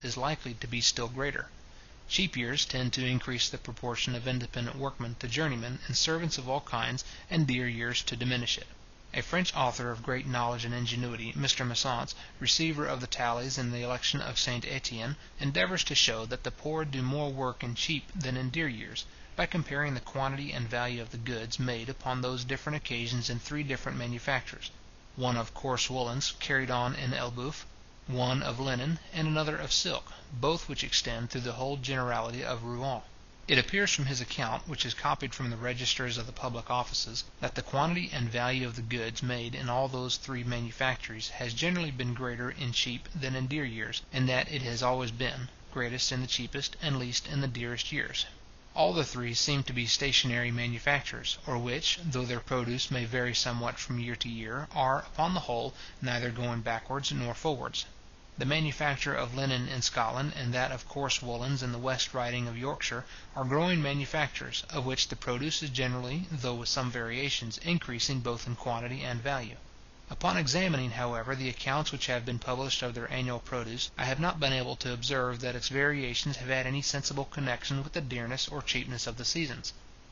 is likely to be still greater. Cheap years tend to increase the proportion of independent workmen to journeymen and servants of all kinds, and dear years to diminish it. A French author of great knowledge and ingenuity, Mr. Massance, receiver of the tallies in the election of St. Etienne, endeavours to show that the poor do more work in cheap than in dear years, by comparing the quantity and value of the goods made upon those different occasions in three different manufactures: one of coarse woollens carried on in Elbeuf, one of linen, and another of silk, both which extend through the whole generality of Rouen. It appears from his account, which is copied from the registers of the public offices, that the quantity and value of the goods made in all those three manufactories has generally been greater in cheap than in dear years, and that it has always been greatest in the cheapest and least in the dearest years. All the three seem to be stationary manufactures, or which, though their produce may vary somewhat from year to year, are, upon the whole, neither going backwards nor forwards. The manufacture of linen in Scotland, and that of coarse woollens in the West Riding of Yorkshire, are growing manufactures, of which the produce is generally, though with some variations, increasing both in quantity and value. Upon examining, however, the accounts which have been published of their annual produce, I have not been able to observe that its variations have had any sensible connection with the dearness or cheapness of the seasons.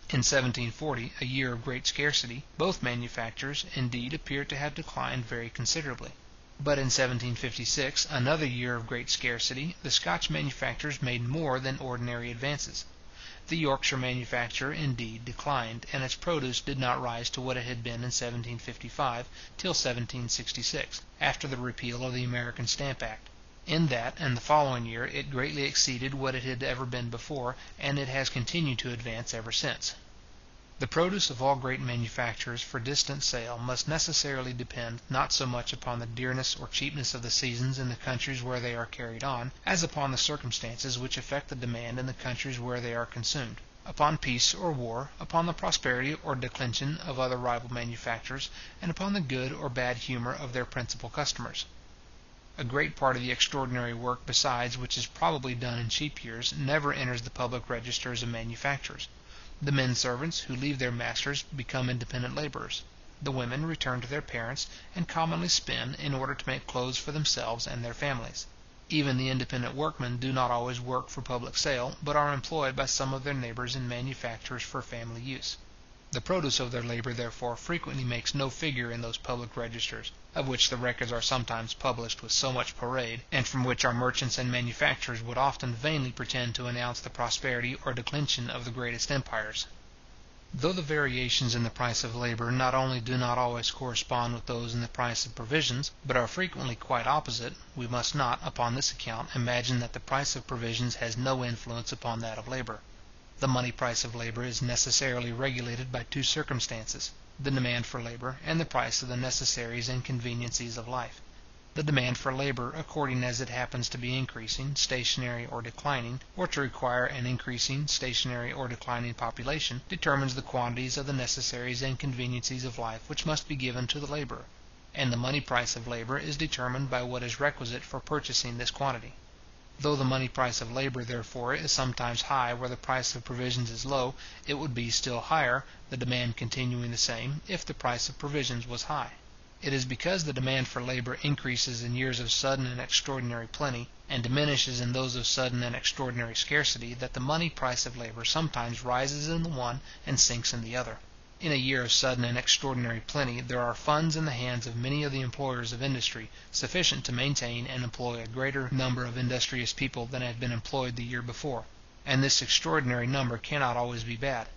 In 1740, a year of great scarcity, both manufactures, indeed, appear to have declined very considerably. But in 1756, another year of great scarcity, the Scotch manufacturers made more than ordinary advances. The Yorkshire manufacture, indeed, declined, and its produce did not rise to what it had been in 1755 till 1766, after the repeal of the American Stamp Act. In that and the following year it greatly exceeded what it had ever been before, and it has continued to advance ever since. The produce of all great manufactures for distant sale must necessarily depend not so much upon the dearness or cheapness of the seasons in the countries where they are carried on, as upon the circumstances which affect the demand in the countries where they are consumed; upon peace or war, upon the prosperity or declension of other rival manufactures, and upon the good or bad humour of their principal customers. A great part of the extraordinary work besides which is probably done in cheap years never enters the public registers of manufactures. The men servants who leave their masters become independent labourers. The women return to their parents, and commonly spin, in order to make clothes for themselves and their families. Even the independent workmen do not always work for public sale, but are employed by some of their neighbours in manufactures for family use. The produce of their labour, therefore, frequently makes no figure in those public registers, of which the records are sometimes published with so much parade, and from which our merchants and manufacturers would often vainly pretend to announce the prosperity or declension of the greatest empires. Though the variations in the price of labour not only do not always correspond with those in the price of provisions, but are frequently quite opposite, we must not, upon this account, imagine that the price of provisions has no influence upon that of labour. The money price of labour is necessarily regulated by two circumstances: the demand for labour, and the price of the necessaries and conveniencies of life. The demand for labour, according as it happens to be increasing, stationary, or declining, or to require an increasing, stationary, or declining population, determines the quantities of the necessaries and conveniencies of life which must be given to the labourer; and the money price of labour is determined by what is requisite for purchasing this quantity. Though the money price of labour, therefore, is sometimes high where the price of provisions is low, it would be still higher, the demand continuing the same, if the price of provisions was high. It is because the demand for labour increases in years of sudden and extraordinary plenty, and diminishes in those of sudden and extraordinary scarcity, that the money price of labour sometimes rises in the one and sinks in the other. In a year of sudden and extraordinary plenty, there are funds in the hands of many of the employers of industry, sufficient to maintain and employ a greater number of industrious people than had been employed the year before, and this extraordinary number cannot always be bad.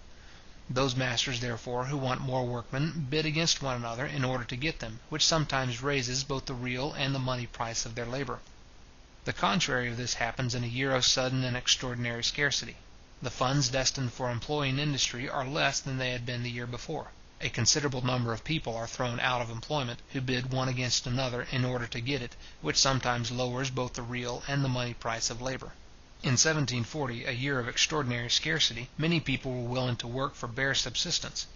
Those masters, therefore, who want more workmen, bid against one another in order to get them, which sometimes raises both the real and the money price of their labour. The contrary of this happens in a year of sudden and extraordinary scarcity. The funds destined for employing industry are less than they had been the year before. A considerable number of people are thrown out of employment, who bid one against another in order to get it, which sometimes lowers both the real and the money price of labour. In 1740, a year of extraordinary scarcity, many people were willing to work for bare subsistence.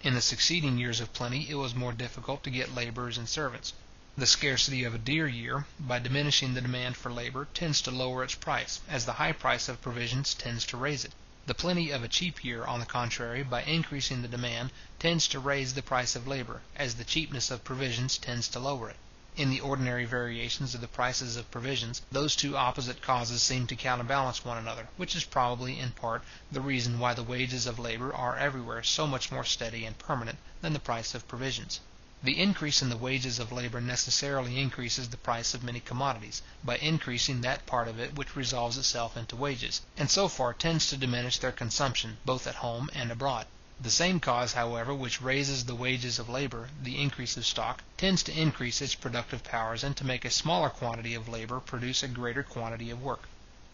In the succeeding years of plenty, it was more difficult to get labourers and servants. The scarcity of a dear year, by diminishing the demand for labour, tends to lower its price, as the high price of provisions tends to raise it. The plenty of a cheap year, on the contrary, by increasing the demand, tends to raise the price of labour, as the cheapness of provisions tends to lower it. In the ordinary variations of the prices of provisions, those two opposite causes seem to counterbalance one another, which is probably, in part, the reason why the wages of labour are everywhere so much more steady and permanent than the price of provisions. The increase in the wages of labour necessarily increases the price of many commodities, by increasing that part of it which resolves itself into wages, and so far tends to diminish their consumption, both at home and abroad. The same cause, however, which raises the wages of labour, the increase of stock, tends to increase its productive powers, and to make a smaller quantity of labour produce a greater quantity of work.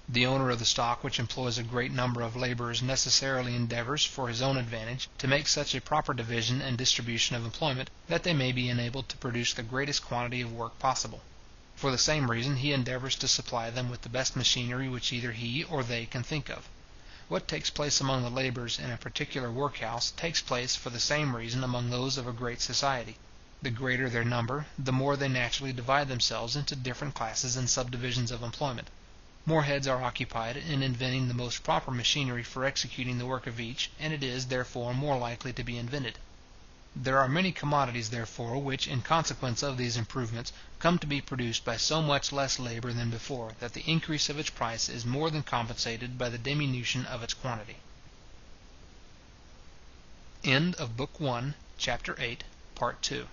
The owner of the stock which employs a great number of labourers necessarily endeavours, for his own advantage, to make such a proper division and distribution of employment, that they may be enabled to produce the greatest quantity of work possible. For the same reason he endeavours to supply them with the best machinery which either he or they can think of. What takes place among the labourers in a particular workhouse takes place for the same reason among those of a great society. The greater their number, the more they naturally divide themselves into different classes and subdivisions of employment. More heads are occupied in inventing the most proper machinery for executing the work of each, and it is, therefore, more likely to be invented. There are many commodities, therefore, which, in consequence of these improvements, come to be produced by so much less labour than before, that the increase of its price is more than compensated by the diminution of its quantity. End of Book 1, Chapter 8, Part 2.